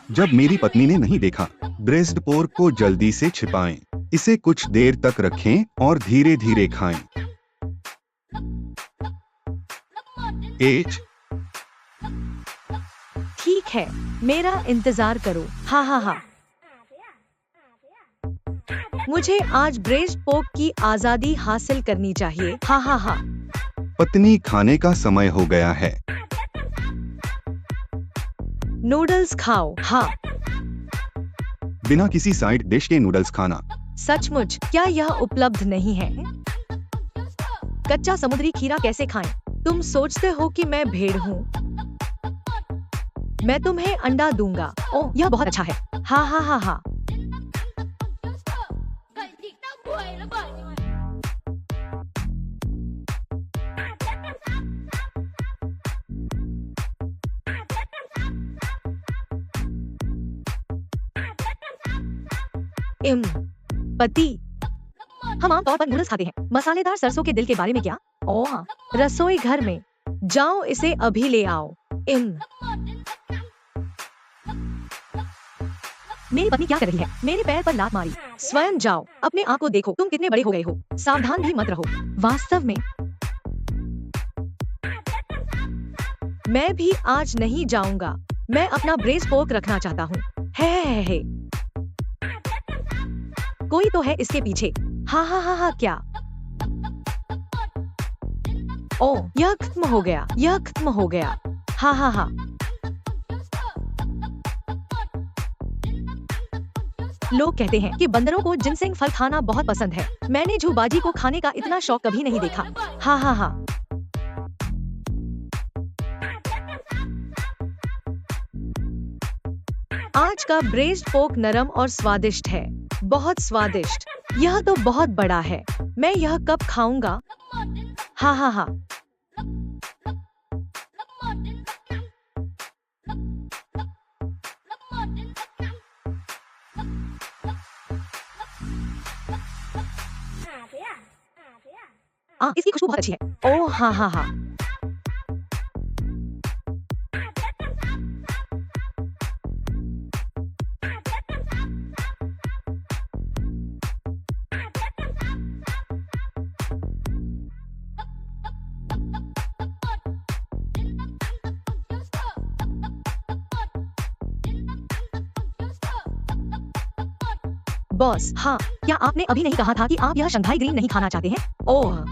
जब मेरी पत्नी ने नहीं देखा। ब्रेस्ट पोर्क को जल्दी से छिपाएं। इसे कुछ देर तक रखें और धीरे धीरे खाएं। एज ठीक है, मेरा इंतजार करो। हाँ हाँ हाँ, मुझे आज ब्रेस्ट पोर्क की आजादी हासिल करनी चाहिए। हाँ हाँ हाँ, पत्नी, खाने का समय हो गया है। नूडल्स खाओ। हाँ, बिना किसी साइड डिश के नूडल्स खाना। सचमुच, क्या यह उपलब्ध नहीं है? कच्चा समुद्री खीरा कैसे खाएं? तुम सोचते हो कि मैं भेड़ हूँ? मैं तुम्हें अंडा दूंगा। ओह, यह बहुत अच्छा है। हाँ हाँ हाँ हाँ, पति, हम आमतौर पर नूडल्स खाते हैं। मसालेदार सरसों के दिल के बारे में क्या? ओह, रसोई घर में जाओ, इसे अभी ले आओ। मेरी पत्नी क्या कर रही है? मेरे पैर पर लात मारी। स्वयं जाओ, अपने आप को देखो, तुम कितने बड़े हो गए हो। सावधान भी मत रहो। वास्तव में मैं भी आज नहीं जाऊंगा। मैं अपना ब्रेस्ट पोर्क रखना चाहता हूँ। है। कोई तो है इसके पीछे। हाँ हाँ हाँ हाँ, क्या? ओह, यह खत्म हो गया। यह खत्म हो गया। हाँ हाँ हाँ, लोग कहते हैं कि बंदरों को जिनसेंग फल खाना बहुत पसंद है। मैंने झूबाजी को खाने का इतना शौक कभी नहीं देखा। हाँ हाँ हाँ, आज का ब्रेस्ट पोर्क नरम और स्वादिष्ट है। बहुत स्वादिष्ट। यह तो बहुत बड़ा है। मैं यह कब खाऊंगा? हाँ हाँ हाँ, इसकी खुशबू बहुत अच्छी है। ओह हाँ हाँ हाँ, बॉस, हाँ, क्या आपने अभी नहीं कहा था कि आप यह शंघाई ग्रीन नहीं खाना चाहते हैं? ओह,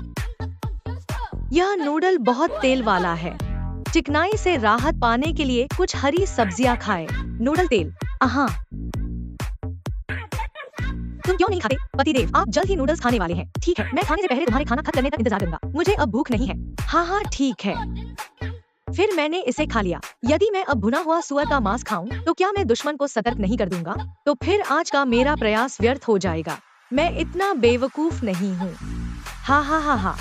यह नूडल बहुत तेल वाला है। चिकनाई से राहत पाने के लिए कुछ हरी सब्जियां खाएं। नूडल तेल। हाँ, तुम क्यों नहीं खाते? पतिदेव, आप जल्द ही नूडल्स खाने वाले हैं। ठीक है, मैं खाने से पहले तुम्हारे खाना खत्म करने तक इंतजार करूंगा। मुझे अब भूख नहीं है। हाँ हाँ, ठीक है। फिर मैंने इसे खा लिया। यदि मैं अब भुना हुआ सुअर का मांस खाऊं, तो क्या मैं दुश्मन को सतर्क नहीं कर दूंगा? तो फिर आज का मेरा प्रयास व्यर्थ हो जाएगा। मैं इतना बेवकूफ नहीं हूँ। हाँ हाँ हाँ हाँ,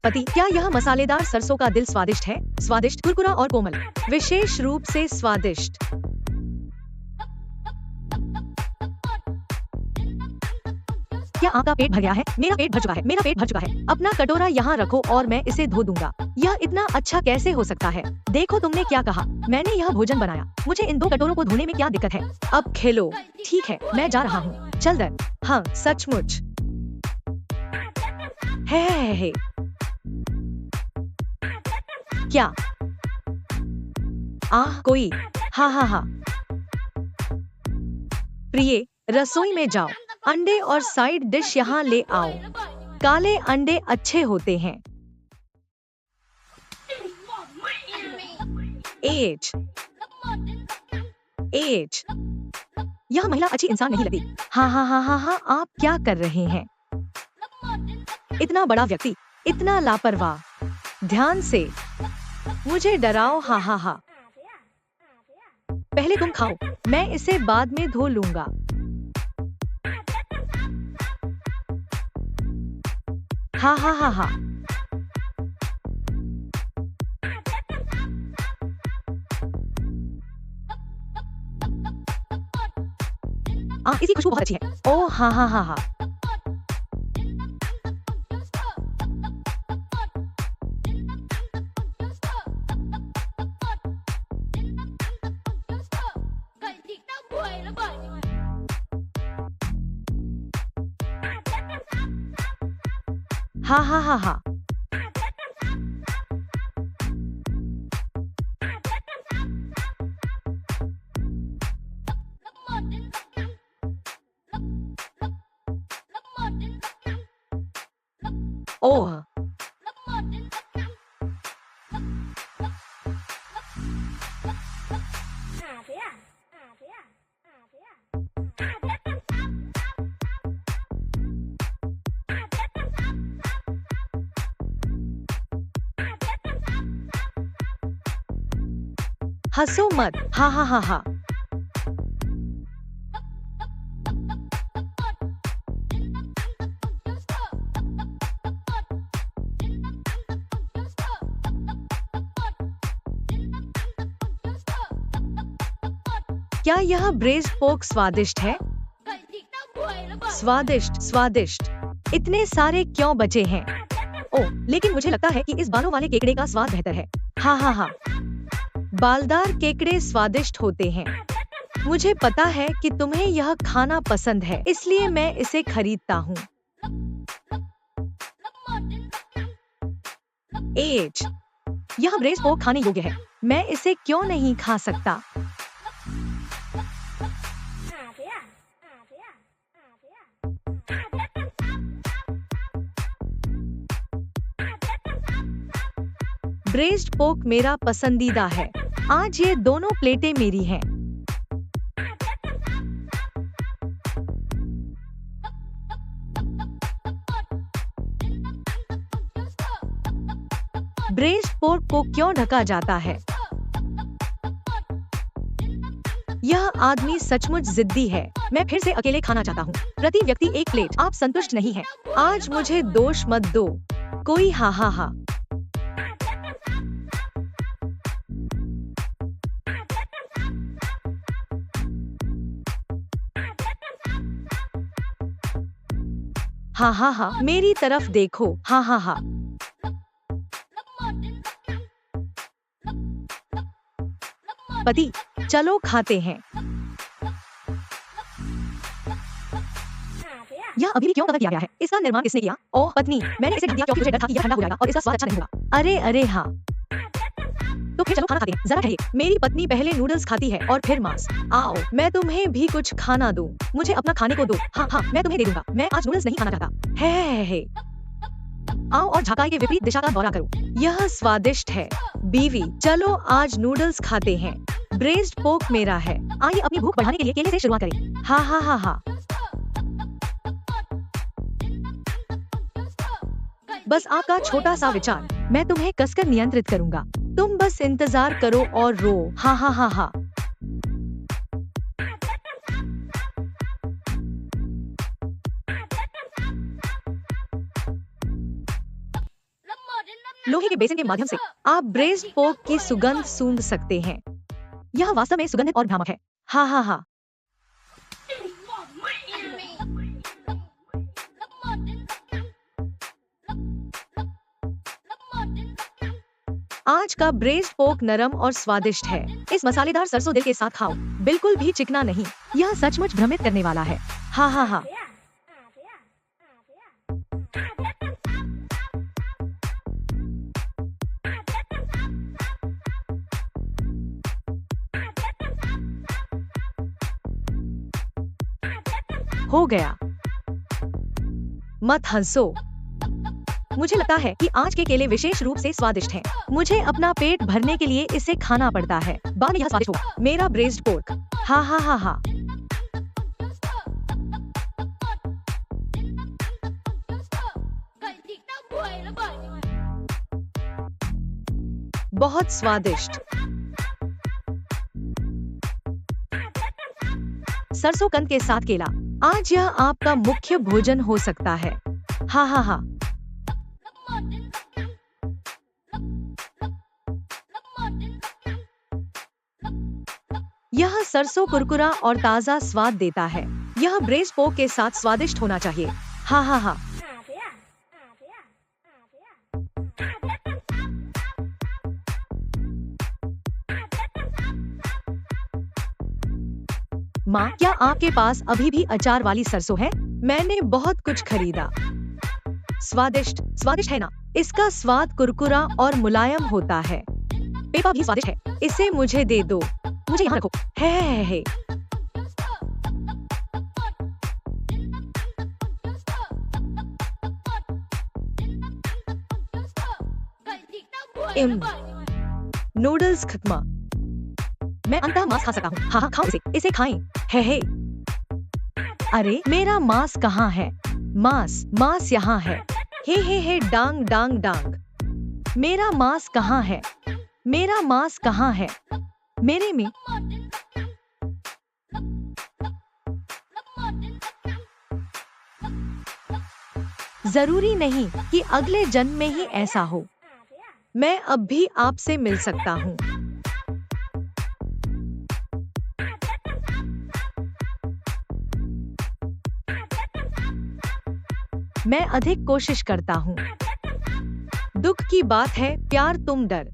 पति, क्या यह मसालेदार सरसों का दिल स्वादिष्ट है? स्वादिष्ट, कुरकुरा और कोमल, विशेष रूप से स्वादिष्ट। क्या आपका पेट भर गया है? मेरा पेट भर चुका है। मेरा पेट भर चुका है। अपना कटोरा यहाँ रखो और मैं इसे धो दूंगा। यह इतना अच्छा कैसे हो सकता है? देखो, तुमने क्या कहा? मैंने यह भोजन बनाया। मुझे इन 2 कटोरों को धोने में क्या दिक्कत है? अब खेलो। ठीक है, मैं जा रहा हूँ। चल दर। हाँ, सचमुच है। क्या? कोई? हाँ हाँ हाँ, प्रिय, रसोई में जाओ। अंडे और साइड डिश यहाँ ले आओ। काले अंडे अच्छे होते हैं। एच यह महिला अच्छी इंसान नहीं लगती। हाँ हाँ हाँ हाँ हाँ, आप क्या कर रहे हैं? इतना बड़ा व्यक्ति, इतना लापरवाह। ध्यान से, मुझे डराओ। हाँ हाँ हाँ, पहले तुम खाओ, मैं इसे बाद में धो लूंगा। हाँ हाँ हाँ हाँ, इसकी खुशबू बहुत अच्छी है। ओह हाँ हाँ हाँ हाँ, हा हा हा हा। ओह, हंसो मत, हा हा हा हा। क्या यह ब्रेज़्ड पोर्क स्वादिष्ट है? स्वादिष्ट, स्वादिष्ट। इतने सारे क्यों बचे हैं? ओह, लेकिन मुझे लगता है कि इस बालों वाले केकड़े का स्वाद बेहतर है। हा हा हा। बालदार केकड़े स्वादिष्ट होते हैं। मुझे पता है कि तुम्हें यह खाना पसंद है, इसलिए मैं इसे खरीदता हूँ। एच, यह ब्रेज़्ड पोर्क खाने योग्य है। मैं इसे क्यों नहीं खा सकता? ब्रेज़्ड पोर्क मेरा पसंदीदा है। आज ये दोनों प्लेटें मेरी हैं। ब्रेज़्ड पोर्क को क्यों ढका जाता है? यह आदमी सचमुच जिद्दी है। मैं फिर से अकेले खाना चाहता हूँ। प्रति व्यक्ति एक प्लेट। आप संतुष्ट नहीं हैं। आज मुझे दोष मत दो। कोई हा हा हा। हा हा हा, मेरी तरफ देखो। हा हा हा। पति, चलो खाते हैं। यह अभी भी क्यों कवर किया गया है? इसका निर्माण किसने किया? ओह पत्नी, मैंने इसे ढक दिया क्योंकि मुझे डर था कि यह ठंडा हो जाएगा और इसका स्वाद अच्छा नहीं होगा। अरे अरे हाँ। तो फिर चलो खाना खाते हैं। जरा ठहरिए। मेरी पत्नी पहले नूडल्स खाती है और फिर मांस। आओ, मैं तुम्हें भी कुछ खाना दूं। मुझे अपना खाने को दो। हाँ हाँ, मैं तुम्हें दे दूंगा। मैं आज नूडल्स नहीं खाना चाहता। हे। आओ और झाकाई के विपरीत दिशा का दौरा करो। यह स्वादिष्ट है। बीवी, चलो आज नूडल्स खाते हैं। ब्रेज़्ड पोर्क मेरा है। आइए अपनी भूख बढ़ाने के लिए केले से शुरुआत करें। हा हा हा हा। बस आपका छोटा सा विचार। मैं तुम्हें कसकर नियंत्रित करूंगा। तुम बस इंतजार करो और रो। हा हा हा हा। लोहे के बेसिन के माध्यम से आप ब्रेज़्ड पोर्क की सुगंध सूंघ सकते हैं। यह वास्तव में सुगंधित और भ्रामक है। हा हा हा। आज का ब्रेज़्ड पोर्क नरम और स्वादिष्ट है। इस मसालेदार सरसों दिल के साथ खाओ। बिल्कुल भी चिकना नहीं। यह सचमुच भ्रमित करने वाला है। हा हा हा। हो गया। मत हंसो। मुझे लगता है कि आज के केले विशेष रूप से स्वादिष्ट हैं। मुझे अपना पेट भरने के लिए इसे खाना पड़ता है। बाद में यह स्वादिष्ट होगा। मेरा ब्रेज़्ड पोर्क। हा हा हा हा। बहुत स्वादिष्ट। सरसों कंद के साथ केला। आज यह आपका मुख्य भोजन हो सकता है। हा हा हा। यह सरसों कुरकुरा और ताजा स्वाद देता है। यह ब्रेज़्ड पोर्क के साथ स्वादिष्ट होना चाहिए। हा हा हा। माँ, क्या आपके पास अभी भी अचार वाली सरसों है? मैंने बहुत कुछ खरीदा। स्वादिष्ट स्वादिष्ट है ना। इसका स्वाद कुरकुरा और मुलायम होता है। पेपा भी स्वादिष्ट है, इसे मुझे दे दो। मुझे यहाँ रखो। है। नूडल्स खत्म। मैं अंतः मांस खा सका हूँ। हाँ खाओ इसे खाएं। है। अरे मेरा मांस कहाँ है? मांस यहाँ है। हे डांग डांग डांग। मेरा मांस कहाँ है? मेरा मांस कहाँ है? मेरे में। जरूरी नहीं कि अगले जन्म में ही ऐसा हो। मैं अब भी आपसे मिल सकता हूँ। मैं अधिक कोशिश करता हूँ। दुख की बात है, प्यार तुम डर।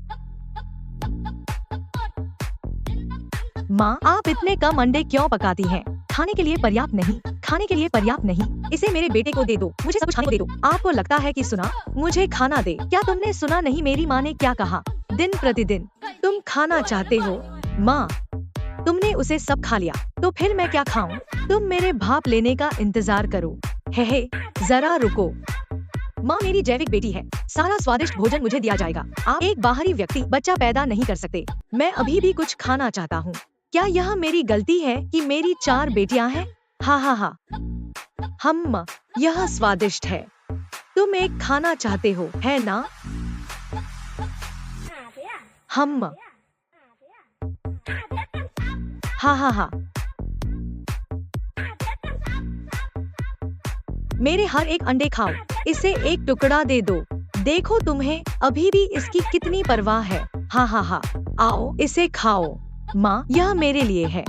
माँ, आप इतने कम अंडे क्यों पकाती हैं? खाने के लिए पर्याप्त नहीं। खाने के लिए पर्याप्त नहीं। इसे मेरे बेटे को दे दो। मुझे सब कुछ खाने को दे दो। आपको लगता है कि सुना? मुझे खाना दे। क्या तुमने सुना नहीं मेरी माँ ने क्या कहा? दिन प्रतिदिन तुम खाना चाहते हो। माँ, तुमने उसे सब खा लिया, तो फिर मैं क्या खाऊं? तुम मेरे भाप लेने का इंतजार करो। हे जरा रुको। माँ मेरी जैविक बेटी है। सारा स्वादिष्ट भोजन मुझे दिया जाएगा। आप एक बाहरी व्यक्ति बच्चा पैदा नहीं कर सकते। मैं अभी भी कुछ खाना चाहता हूँ। क्या यह मेरी गलती है कि मेरी 4 बेटियां हैं? हाँ। यह स्वादिष्ट है। तुम एक खाना चाहते हो, है ना? हाँ। मेरे हर एक अंडे खाओ। इसे एक टुकड़ा दे दो। देखो तुम्हें अभी भी इसकी कितनी परवाह है। हाँ। आओ इसे खाओ। माँ, यह मेरे लिए है।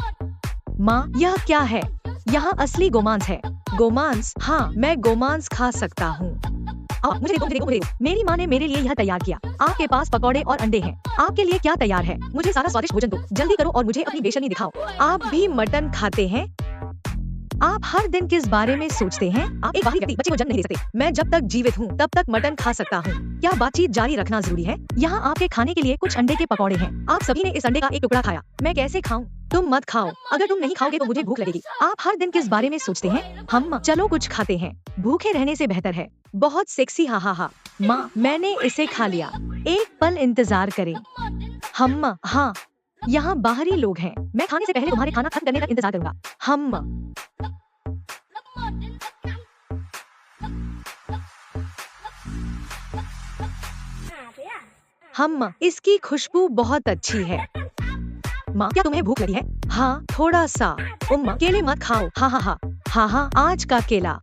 माँ, यह क्या है? यहाँ असली गोमांस है। गोमांस? हाँ, मैं गोमांस खा सकता हूँ। मुझे दे दो। मेरी माँ ने मेरे लिए यह तैयार किया। आपके पास पकौड़े और अंडे हैं। आपके लिए क्या तैयार है? मुझे सारा स्वादिष्ट भोजन दो। जल्दी करो और मुझे अपनी बेचैनी दिखाओ। आप भी मटन खाते हैं? आप हर दिन किस बारे में सोचते हैं? आप एक बाहरी व्यक्ति बच्चे को जन्म नहीं दे सकते। मैं जब तक जीवित हूँ तब तक मटन खा सकता हूँ। क्या बातचीत जारी रखना जरूरी है? यहाँ आपके खाने के लिए कुछ अंडे के पकौड़े हैं। आप सभी ने इस अंडे का एक टुकड़ा खाया। मैं कैसे खाऊं? तुम मत खाओ। अगर तुम नहीं खाओगे तो मुझे भूख लगेगी। आप हर दिन किस बारे में सोचते हैं? हम चलो कुछ खाते हैं। भूखे रहने से बेहतर है। बहुत सेक्सी। हाँ। माँ, मैंने इसे खा लिया। एक पल इंतजार करें। हाँ, यहाँ बाहरी लोग हैं। मैं खाने से पहले तुम्हारे खाना खत्म करने तक इंतजार करूंगा। इसकी खुशबू बहुत अच्छी है। माँ, क्या तुम्हें भूख लगी है? हाँ, थोड़ा सा। केले मत खाओ। हाँ, आज का केला।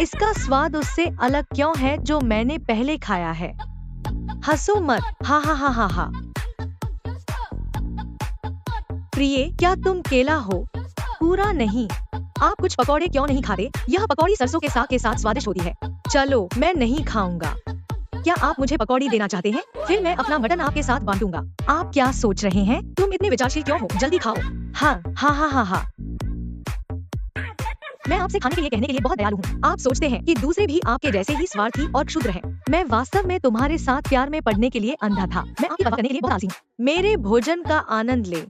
इसका स्वाद उससे अलग क्यों है जो मैंने पहले खाया है? हंसो मत। हाँ। प्रिय, क्या तुम केला हो? पूरा नहीं। आप कुछ पकौड़े क्यों नहीं खाते? यह पकौड़ी सरसों के साथ स्वादिष्ट होती है। चलो, मैं नहीं खाऊंगा। क्या आप मुझे पकौड़ी देना चाहते हैं? फिर मैं अपना मटन आपके साथ बांटूंगा। आप क्या सोच रहे हैं? तुम इतने विचारशील क्यों हो? जल्दी खाओ। हाँ। मैं आपसे खाने के लिए कहने के लिए बहुत दयालु हूँ। आप सोचते हैं कि दूसरे भी आपके जैसे ही स्वार्थी और क्षुद्र हैं। मैं वास्तव में तुम्हारे साथ प्यार में पड़ने के लिए अंधा था। मैं आपकी परवाह करने के लिए बहुत आलसी हूँ। मेरे भोजन का आनंद ले।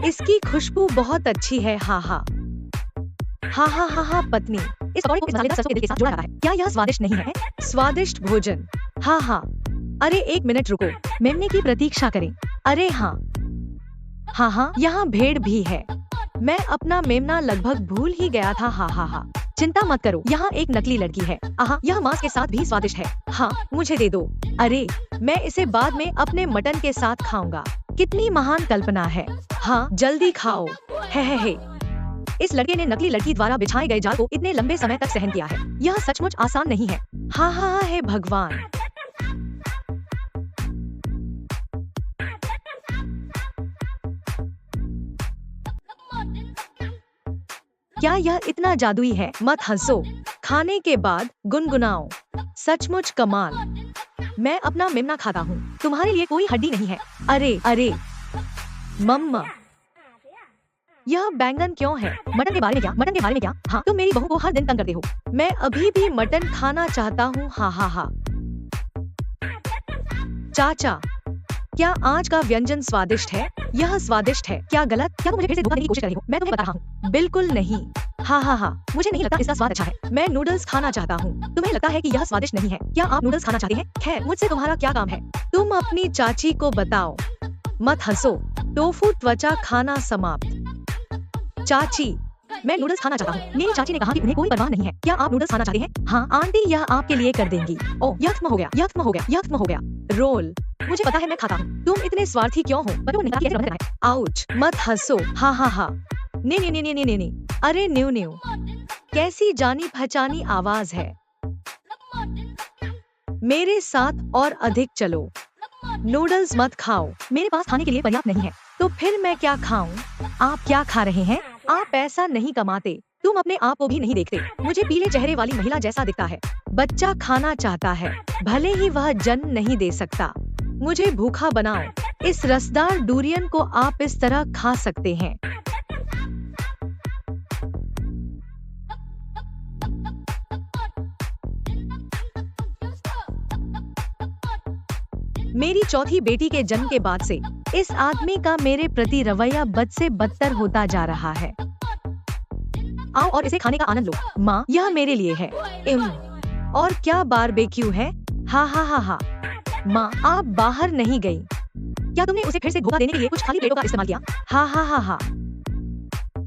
इसकी खुशबू बहुत अच्छी है। हाँ। पत्नी, इस पकौड़े को इस मसालेदार सरसों के तेल के साथ जोड़ा जाता है। क्या यह स्वादिष्ट नहीं है? स्वादिष्ट भोजन। हाँ। अरे एक मिनट रुको। मेमने की प्रतीक्षा करें। अरे हाँ, यहाँ भेड़ भी है। मैं अपना मेमना लगभग भूल ही गया था। हाँ। चिंता मत करो, यहाँ एक नकली लड़की है। यह मांस के साथ भी स्वादिष्ट है। हाँ, मुझे दे दो। अरे, मैं इसे बाद में अपने मटन के साथ खाऊंगा। कितनी महान कल्पना है। हाँ, जल्दी खाओ। है। इस लड़के ने नकली लड़की द्वारा बिछाए गए जाल को इतने लंबे समय तक सहन किया है। यह सचमुच आसान नहीं है। हाँ, हे भगवान। क्या यह इतना जादुई है? मत हंसो। खाने के बाद गुनगुनाओ। सचमुच कमाल। मैं अपना मेमना खाता हूँ, तुम्हारे लिए कोई हड्डी नहीं है। अरे अरे मम्मा, यह बैंगन क्यों है? मटन के बारे में क्या? मटन के बारे में क्या? हाँ, तुम मेरी बहू को हर दिन तंग करते हो। मैं अभी भी मटन खाना चाहता हूँ। हा हा हा। चाचा, क्या आज का व्यंजन स्वादिष्ट है? यह स्वादिष्ट है। क्या गलत? क्या तुम मुझे फिर से धोखा देने की कोशिश कर रही हो? मैं तुम्हें बता रहा हूँ, बिल्कुल नहीं। हा हा हा। मुझे नहीं लगता इसका स्वाद अच्छा है। मैं नूडल्स खाना चाहता हूँ। तुम्हें लगता है कि यह स्वादिष्ट नहीं है? क्या आप नूडल्स खाना चाहते हैं? खैर, मुझसे तुम्हारा क्या काम है? तुम अपनी चाची को बताओ। मत हंसो। टोफू त्वचा खाना समाप्त। चाची, मैं नूडल्स खाना चाहता हूँ। मेरी चाची ने कहा कि उन्हें कोई परवाह नहीं है। क्या आप नूडल्स खाना चाहते हैं? हाँ आंटी, यह आपके लिए कर देंगी। ओह, यह खत्म हो गया, यह खत्म हो गया, यह खत्म हो गया। रोल। मुझे पता है, मैं खाता हूँ। तुम इतने स्वार्थी क्यों हो? पर नहीं कैसे बंद करना है? आउच, मत हंसो। हा हा हा। ने ने ने ने ने ने ने। अरे न्यू न्यू, कैसी जानी पहचानी आवाज है। मेरे साथ और अधिक चलो। नूडल्स मत खाओ, मेरे पास खाने के लिए पर्याप्त नहीं है। तो फिर मैं क्या खाऊं? आप क्या खा रहे हैं? आप पैसा नहीं कमाते, तुम अपने आप को भी नहीं देखते। मुझे पीले चेहरे वाली महिला जैसा दिखता है। बच्चा खाना चाहता है, भले ही वह जन्म नहीं दे सकता। मुझे भूखा बनाओ। इस रसदार डूरियन को आप इस तरह खा सकते हैं। मेरी चौथी बेटी के जन्म के बाद से इस आदमी का मेरे प्रति रवैया बद से बदतर होता जा रहा है। आओ और इसे खाने का आनंद लो। माँ, यह मेरे लिए है। और क्या बारबेक्यू है? हा हा हा हा। माँ, आप बाहर नहीं गई। क्या तुमने उसे फिर से धोखा देने के लिए कुछ खाली प्लेटों का इस्तेमाल किया? हा हा हा हा।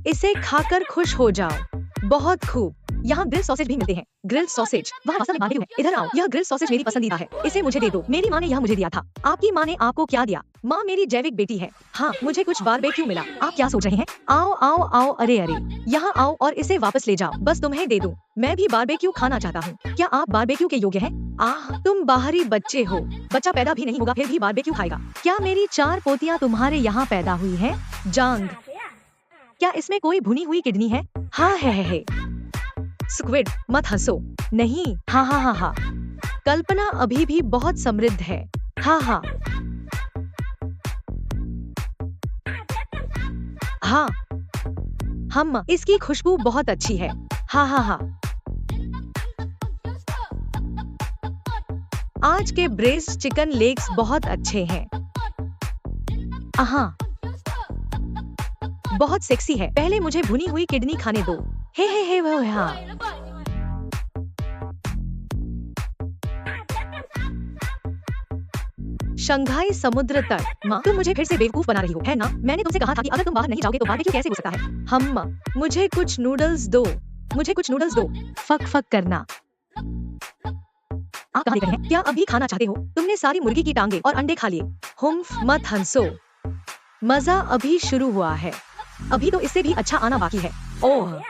इसे खाकर खुश हो जाओ। बहुत खूब। यहाँ ग्रिल सॉसेज भी मिलते हैं। ग्रिल सॉसेज, वह वास्तव में बारबेक्यू है। इधर आओ, यह ग्रिल सॉसेज मेरी पसंदीदा है। इसे मुझे दे दो। मेरी माँ ने यह मुझे दिया था। आपकी माँ ने आपको क्या दिया? माँ मेरी जैविक बेटी है। हाँ, मुझे कुछ बारबेक्यू मिला। आप क्या सोच रहे हैं? आओ आओ आओ, अरे अरे, यहाँ आओ और इसे वापस ले जाओ। बस तुम्हें दे दूं। मैं भी बारबेक्यू खाना चाहता हूँ। क्या आप बारबेक्यू के योग्य हैं? आह, तुम बाहरी बच्चे हो। बच्चा पैदा भी नहीं होगा फिर भी बारबेक्यू खाएगा। क्या मेरी 4 पोतियाँ तुम्हारे यहाँ पैदा हुई है? जांग, क्या इसमें कोई भुनी हुई किडनी है? हाँ है। स्क्विड, मत हंसो। नहीं, हाँ हाँ हाँ हाँ। कल्पना अभी भी बहुत समृद्ध है। हाँ हाँ हाँ। हम, इसकी खुशबू बहुत अच्छी है। हाँ हाँ हाँ। आज के ब्रेस्ट चिकन लेग्स बहुत अच्छे हैं। हाँ, बहुत सेक्सी है। पहले मुझे भुनी हुई किडनी खाने दो। हे वो हाँ। शंघाई समुद्र तट। माँ, तुम मुझे फिर से बेवकूफ बना रही हो, है ना? मैंने तुमसे कहा था कि अगर तुम बाहर नहीं जाओगे तो बारबेक्यू कैसे हो सकता है? हम, मुझे कुछ नूडल्स दो। मुझे कुछ नूडल्स दो। फक फक करना। आप कहाँ निकले हैं? क्या अभी खाना चाहते हो? तुमने सारी मुर्गी की टांगे और अंडे खा लिए। हुम्फ, मत हंसो। मजा अभी शुरू हुआ है। अभी तो इससे भी अच्छा आना बाकी है। ओह,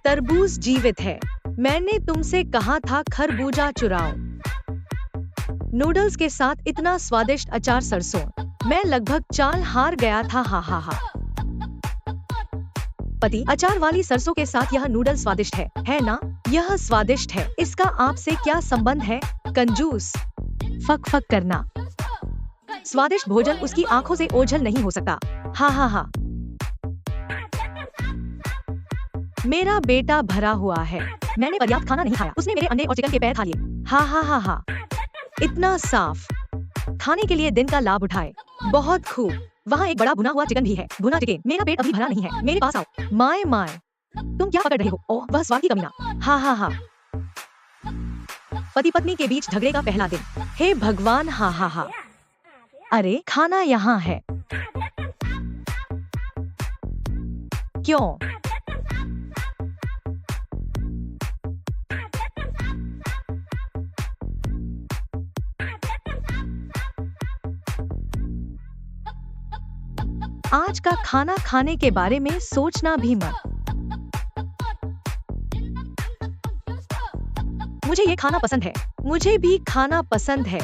तरबूज जीवित है। मैंने तुमसे कहा था खरबूजा चुराओ। नूडल्स के साथ इतना स्वादिष्ट अचार सरसों। मैं लगभग चाल हार गया था। हा हा हा। पति, अचार वाली सरसों के साथ यह नूडल स्वादिष्ट है ना? यह स्वादिष्ट है। इसका आपसे क्या संबंध है? कंजूस। फक फक करना। स्वादिष्ट भोजन उसकी आंखों से ओझल नहीं हो सकता। हा हा हा। मेरा बेटा भरा हुआ है। मैंने पर्याप्त खाना नहीं खाया। उसने मेरे अंडे और चिकन के पैर खा लिए। हा हा हा हा। इतना साफ। खाने के लिए दिन का लाभ उठाए। बहुत खूब। वहाँ एक बड़ा भुना हुआ चिकन भी है। भुना चिकन। मेरा पेट अभी भरा नहीं है। मेरे पास आओ। माय माय, तुम क्या पकड़ रहे हो? ओह, वह स्वाद की कमीना। हा हा हा। पति पत्नी के बीच झगड़े का पहला दिन। हे भगवान, हा हा हा। अरे, खाना यहाँ है। क्यों? आज का खाना खाने के बारे में सोचना भी मत। मुझे ये खाना पसंद है। मुझे भी खाना पसंद है।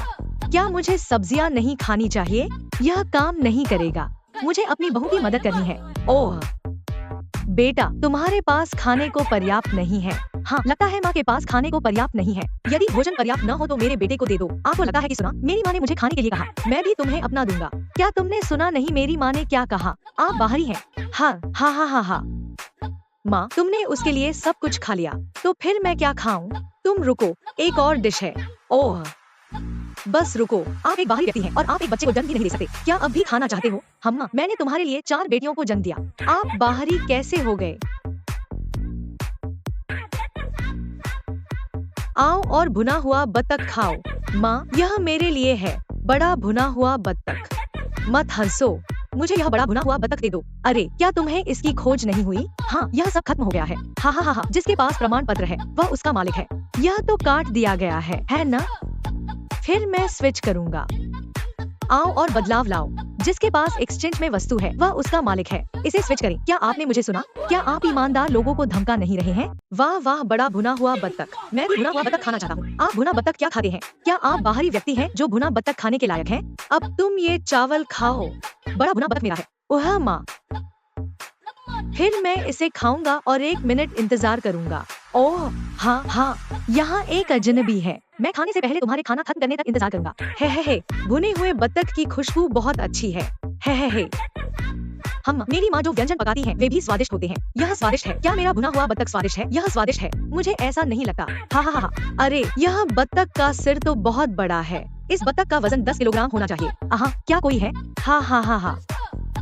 क्या मुझे सब्जियां नहीं खानी चाहिए? यह काम नहीं करेगा। मुझे अपनी बहू की मदद करनी है। ओह बेटा, तुम्हारे पास खाने को पर्याप्त नहीं है। हाँ, लगता है माँ के पास खाने को पर्याप्त नहीं है। यदि भोजन पर्याप्त न हो तो मेरे बेटे को दे दो। आपको लगता है कि सुना? मेरी माँ ने मुझे खाने के लिए कहा। मैं भी तुम्हें अपना दूंगा। क्या तुमने सुना नहीं मेरी माँ ने क्या कहा? आप बाहरी हैं। हाँ हाँ हाँ हाँ हाँ। माँ, तुमने उसके लिए सब कुछ खा लिया, तो फिर मैं क्या खाऊं? तुम रुको, एक और डिश है। ओह बस रुको, आप एक बाहरी व्यक्ति हैं और आप एक बच्चे को जन्म भी नहीं दे सकते। क्या अब भी खाना चाहते हो? अम्मा, मैंने तुम्हारे लिए 4 बेटियों को जन्म दिया। आप बाहरी कैसे हो गए? आओ और भुना हुआ बतख खाओ। माँ, यह मेरे लिए है, बड़ा भुना हुआ बतख। मत हंसो, मुझे यह बड़ा भुना हुआ बतख दे दो। अरे, क्या तुम्हें इसकी खोज नहीं हुई? हाँ, यह सब खत्म हो गया है। हाँ हाँ हाँ हाँ, जिसके पास प्रमाण पत्र है वह उसका मालिक है। यह तो काट दिया गया है ना? फिर मैं स्विच करूंगा। आओ और बदलाव लाओ। जिसके पास एक्सचेंज में वस्तु है वह उसका मालिक है। इसे स्विच करें। क्या आपने मुझे सुना? क्या आप ईमानदार लोगों को धमका नहीं रहे हैं? वाह वाह, बड़ा भुना हुआ बतख। मैं भी भुना हुआ बतख खाना चाहता हूँ। आप भुना बतख क्या खाते हैं? क्या आप बाहरी व्यक्ति हैं जो भुना बतख खाने के लायक हैं? अब तुम ये चावल खाओ। बड़ा भुना बतख मेरा है। ओह माँ, फिर मैं इसे खाऊंगा और 1 मिनट इंतजार करूंगा। ओह हाँ हाँ, यहाँ एक अजनबी है। मैं खाने से पहले तुम्हारे खाना खत्म करने तक इंतजार करूंगा। हे, भुने हुए बतख की खुशबू बहुत अच्छी है। हे। हम मेरी माँ जो व्यंजन पकाती हैं वे भी स्वादिष्ट होते हैं। यह स्वादिष्ट है। क्या मेरा भुना हुआ बतख स्वादिष्ट है? यह स्वादिष्ट है। मुझे ऐसा नहीं लगता। हाँ हाँ हाँ। अरे, यह बतख का सिर तो बहुत बड़ा है। इस बतख का वजन 10 किलोग्राम होना चाहिए। क्या कोई है? हाँ हाँ हाँ हाँ।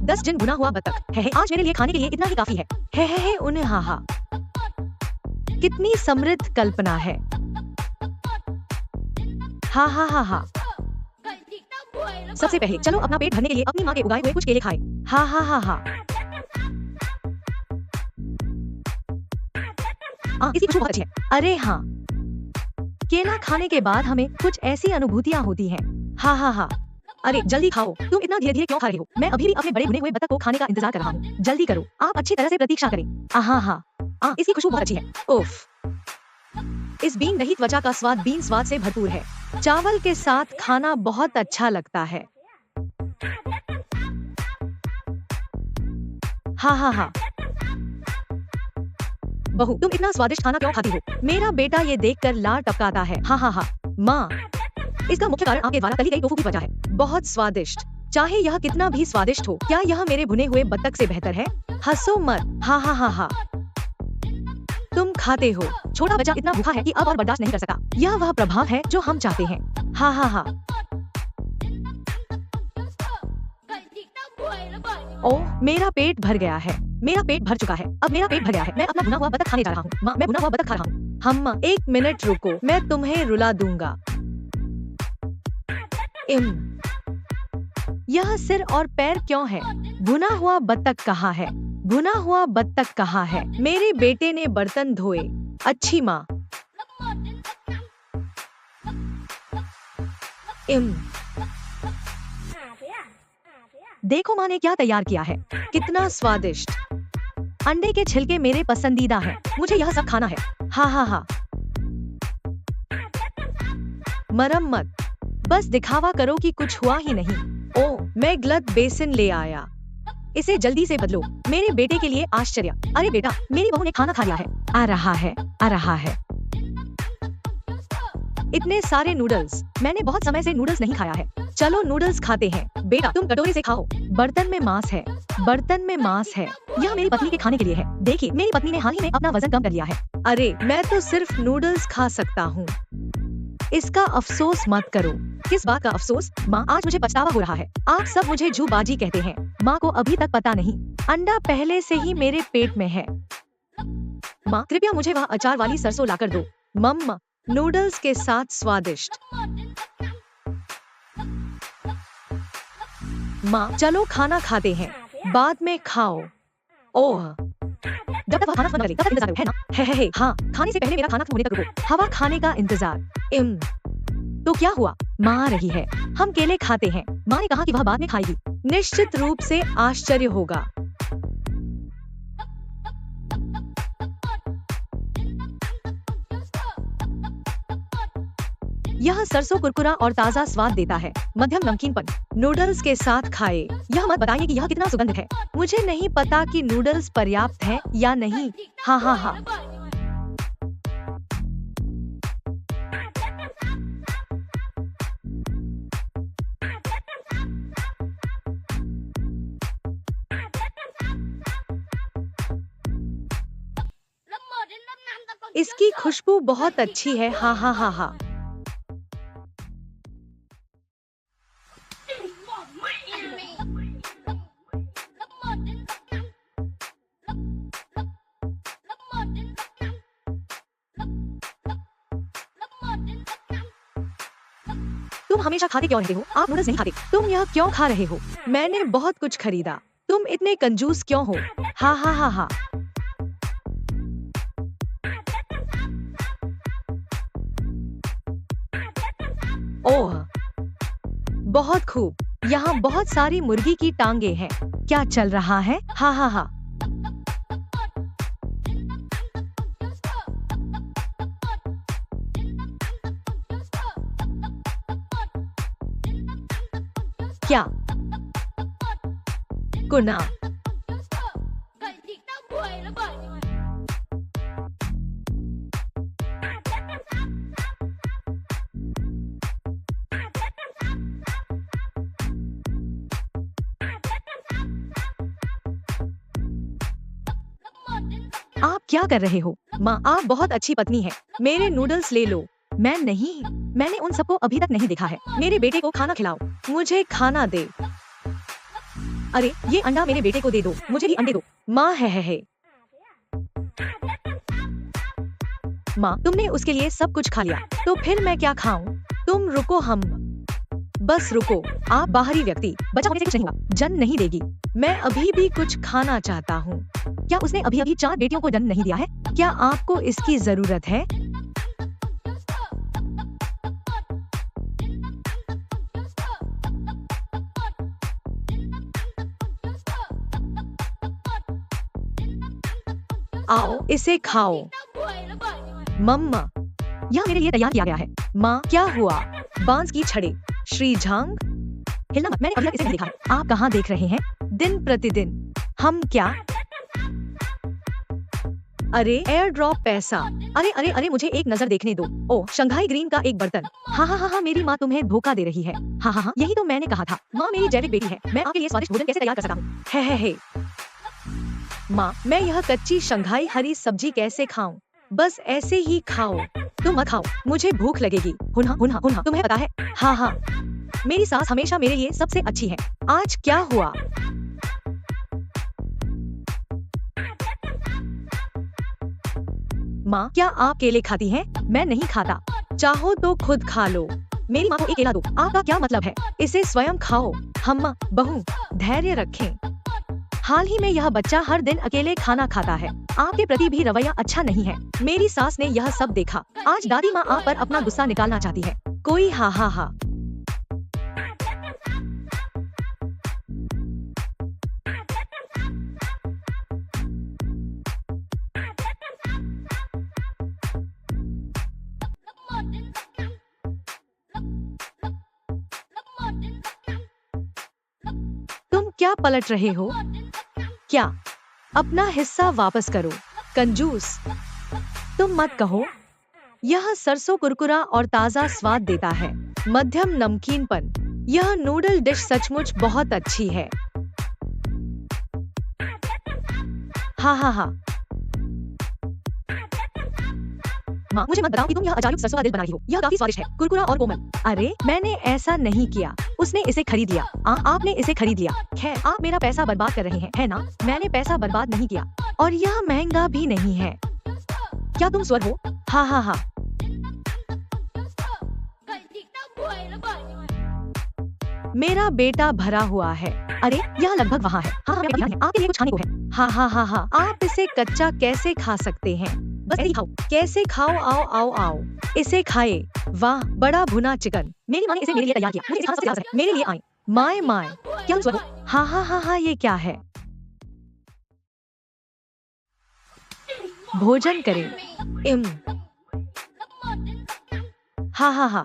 10 जिन भुना हुआ बतख। है, आज मेरे लिए खाने के लिए इतना ही काफी है। हे, उन्हें हाँ। कितनी समृद्ध कल्पना है। हाँ हाँ हाँ हाँ। सबसे पहले चलो अपना पेट भरने के लिए अपनी माँ के उगाए हुए कुछ केले खाएं। हाँ हाँ हाँ हाँ। इसकी खुशबू बहुत अच्छी है। अरे हाँ, केला खाने के बाद हमें कुछ ऐसी अनुभूतियाँ होती हैं। हाँ हाँ हाँ। अरे जल्दी खाओ। तुम इतना धीरे धीरे क्यों खा रहे हो? मैं अभी भी अपने बड़े भुने हुए बतख को खाने का इंतजार कर रहा हूँ। जल्दी करो, आप अच्छी तरह से प्रतीक्षा करें। हाँ। इसकी खुशबू बहुत अच्छी है। उफ, इस बीन रहित त्वचा का स्वाद बीन स्वाद से भरपूर है। चावल के साथ खाना बहुत अच्छा लगता है। हाँ। बहू, तुम इतना स्वादिष्ट खाना क्यों खाती हो? मेरा बेटा ये देखकर लार टपकाता है। हाँ। माँ, इसका मुख्य कारण आपके द्वारा तली गई टोफू की वजह है। बहुत स्वादिष्ट। चाहे यह कितना भी स्वादिष्ट हो, क्या यह मेरे भुने हुए बतख से बेहतर है? हंसो मत। हाँ। तुम खाते हो। छोटा बच्चा इतना भूखा है कि अब और बर्दाश्त नहीं कर सकता। यह वह प्रभाव है जो हम चाहते हैं। हाँ। ओह, मेरा पेट भर गया है। मेरा पेट भर चुका है। अब मेरा पेट भर गया है। मैं अपना भुना हुआ बतख खाने जा रहा हूँ। माँ, मैं भुना हुआ बतख खा रहा हूँ। हम 1 मिनट रुको, मैं तुम्हें रुला दूंगा। यह सिर और पैर क्यों है? भुना हुआ बतख कहाँ है? भुना हुआ बतख कहाँ है? मेरे बेटे ने बर्तन धोए। अच्छी माँ। देखो माँ ने क्या तैयार किया है। कितना स्वादिष्ट। अंडे के छिलके मेरे पसंदीदा हैं। मुझे यह सब खाना है। हाँ। मरम्मत। बस दिखावा करो कि कुछ हुआ ही नहीं। ओह, मैं गलत बेसिन ले आया। इसे जल्दी से बदलो। मेरे बेटे के लिए आश्चर्य। अरे बेटा, मेरी बहू ने खाना खा लिया है। आ रहा है। इतने सारे नूडल्स। मैंने बहुत समय से नूडल्स नहीं खाया है। चलो नूडल्स खाते हैं। बेटा, तुम कटोरे से खाओ। बर्तन में मांस है। यह मेरी पत्नी के खाने के लिए है। देखिए, मेरी पत्नी ने हाल ही में अपना वजन कम कर लिया है। अरे, मैं तो सिर्फ नूडल्स खा सकता हूँ। इसका अफसोस मत करो। किस बात का अफसोस? माँ, आज मुझे पछतावा हो रहा है। आप सब मुझे झूबाजी कहते हैं। माँ को अभी तक पता नहीं, अंडा पहले से ही मेरे पेट में है। माँ, कृपया मुझे वह अचार वाली सरसों लाकर दो। मम्मा, नूडल्स के साथ स्वादिष्ट। माँ, चलो खाना खाते हैं। बाद में खाओ। ओह, जब तक वह खाना खत्म करे तब तक इंतजार करो, है ना? हे। हाँ, खाने से पहले मेरा खाना खत्म होने तक रुको। हवा खाने का इंतजार। तो क्या हुआ? माँ आ रही है। हम केले खाते हैं। माँ ने कहा कि वह बाद में खाएगी। निश्चित रूप से आश्चर्य होगा। यह सरसों कुरकुरा और ताज़ा स्वाद देता है। मध्यम नमकीनपन, नूडल्स के साथ खाए। यह मत बताइए कि यह कितना सुगंधित है। मुझे नहीं पता कि नूडल्स पर्याप्त हैं या नहीं। हाँ हाँ हाँ। इसकी खुशबू बहुत अच्छी है। हाँ हाँ हाँ हाँ। तुम हमेशा खाते क्यों रहते हो? आप नूडल्स नहीं खाते। तुम यह क्यों खा रहे हो? मैंने बहुत कुछ खरीदा। तुम इतने कंजूस क्यों हो? हाँ हाँ हाँ हाँ। ओह, बहुत खूब। यहाँ बहुत सारी मुर्गी की टांगे हैं। क्या चल रहा है? हाँ हाँ हाँ। क्या? कुना। आप क्या कर रहे हो? माँ, आप बहुत अच्छी पत्नी है। मेरे नूडल्स ले लो। मैं नहीं, मैंने उन सबको अभी तक नहीं देखा है। मेरे बेटे को खाना खिलाओ। मुझे खाना दे। अरे, ये अंडा मेरे बेटे को दे दो। मुझे भी अंडे दो। माँ है। माँ, तुमने उसके लिए सब कुछ खा लिया, तो फिर मैं क्या खाऊं? तुम रुको, हम बस रुको। आप बाहरी व्यक्ति, बचा होने से कुछ नहीं हुआ। जन्म नहीं देगी। मैं अभी भी कुछ खाना चाहता हूँ। क्या उसने अभी अभी 4 बेटियों को जन्म नहीं दिया है? क्या आपको इसकी जरूरत है? आओ, इसे खाओ। मम्मा, यह मेरे लिए तैयार किया गया है। माँ, क्या हुआ? बांस की छड़े। श्रीजांग, हिलना मत, मैंने अभी तक इसे नहीं देखा है। आप कहाँ देख रहे हैं? दिन प्रतिदिन। हम क्या? अरे, एयर ड्रॉप पैसा। अरे, मुझे एक नजर देखने दो। ओ, शंघाई ग्रीन का एक बर्तन। हाँ, मेरी माँ तुम्हें धोखा दे रही है। हाँ, यही तो मैंने कहा था। माँ मेरी जैविक बेटी है। मैं आपके लिए स्वादिष्ट भोजन कैसे तैयार कर सकता हूँ? है। माँ, मैं यह कच्ची शंघाई हरी सब्जी कैसे खाऊं? बस ऐसे ही खाओ। तुम मत खाओ, मुझे भूख लगेगी। हुन्हा, तुम्हें पता है? हाँ। मेरी सास हमेशा मेरे लिए सबसे अच्छी है। आज क्या हुआ? माँ, क्या आप केले खाती हैं? मैं नहीं खाता। चाहो तो खुद खा लो। मेरी माँ को एक केला दो। आपका क्या मतलब है? इसे स्वयं खाओ। हम्मा, बहू, धैर्य रखें। हाल ही में यह बच्चा हर दिन अकेले खाना खाता है। आपके प्रति भी रवैया अच्छा नहीं है। मेरी सास ने यह सब देखा। आज दादी माँ आप पर अपना गुस्सा निकालना चाहती है। कोई हा। तुम क्या पलट रहे हो? क्या? अपना हिस्सा वापस करो, कंजूस। तुम मत कहो। यह सरसों कुरकुरा और ताज़ा स्वाद देता है। मध्यम नमकीनपन। यह नूडल डिश सचमुच बहुत अच्छी है। हाँ। माँ, मुझे मत बताओ कि तुम यह अचायुक्त सरसों का दिल बना रही हो। यह काफी स्वादिष्ट है, कुरकुरा और कोमल। अरे, मैंने ऐसा नहीं किया। उसने इसे खरीद लिया। आपने इसे खरीद लिया। खैर, आप मेरा पैसा बर्बाद कर रहे हैं, है ना? मैंने पैसा बर्बाद नहीं किया, और यह महंगा भी नहीं है। क्या तुम स्वर हो? हाँ। मेरा बेटा भरा हुआ है। अरे, यह लगभग वहाँ है। हाँ, मेरा ध्यान है। आपके लिए कुछ खाने को है। हाँ। आप इसे कच्चा कैसे खा सकते हैं? बस ऐसे ही खाओ। कैसे खाओ? आओ। इसे खाए। वाह, बड़ा भुना चिकन। मेरी माँ ने इसे मेरे लिए तैयार किया। मुझे इसे खाना सबसे ज्यादा पसंद है। मेरे लिए आए। माय। क्या तुम स्वर हो? हाँ, ये क्या है? भोजन करें। हा हा हा।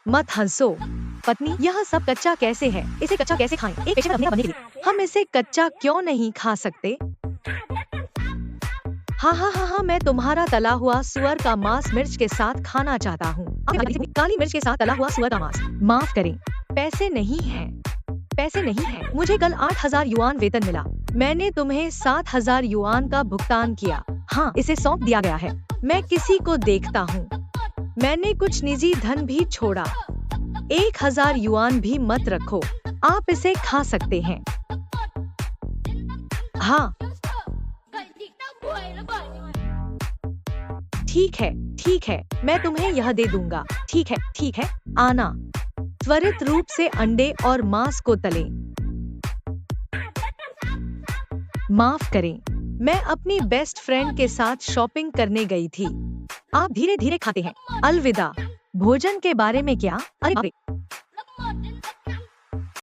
मत हंसो। पत्नी, यह सब कच्चा कैसे है? इसे कच्चा कैसे खाएं? एक पेशेवर अभिनेता बनने के लिए हम इसे कच्चा क्यों नहीं खा सकते? हाँ हाँ हाँ हाँ, मैं तुम्हारा तला हुआ सुअर का मांस मिर्च के साथ खाना चाहता हूँ। काली मिर्च के साथ तला हुआ सुअर का मांस। माफ करें, पैसे नहीं हैं। पैसे नहीं हैं। मुझे कल 8,000 युआन वेतन मिला। मैंने तुम्हें 7,000 युआन का भुगतान किया। हाँ, इसे सौंप दिया गया है। मैं किसी को देखता हूँ। मैंने कुछ निजी धन भी छोड़ा। 1,000 युआन भी मत रखो। आप इसे खा सकते हैं। हाँ, ठीक है, मैं तुम्हें यह दे दूंगा। ठीक है, आना। त्वरित रूप से अंडे और मांस को तलें। माफ करें, मैं अपनी बेस्ट फ्रेंड के साथ शॉपिंग करने गई थी। आप धीरे धीरे खाते हैं। अलविदा। भोजन के बारे में क्या? अरे बाप रे।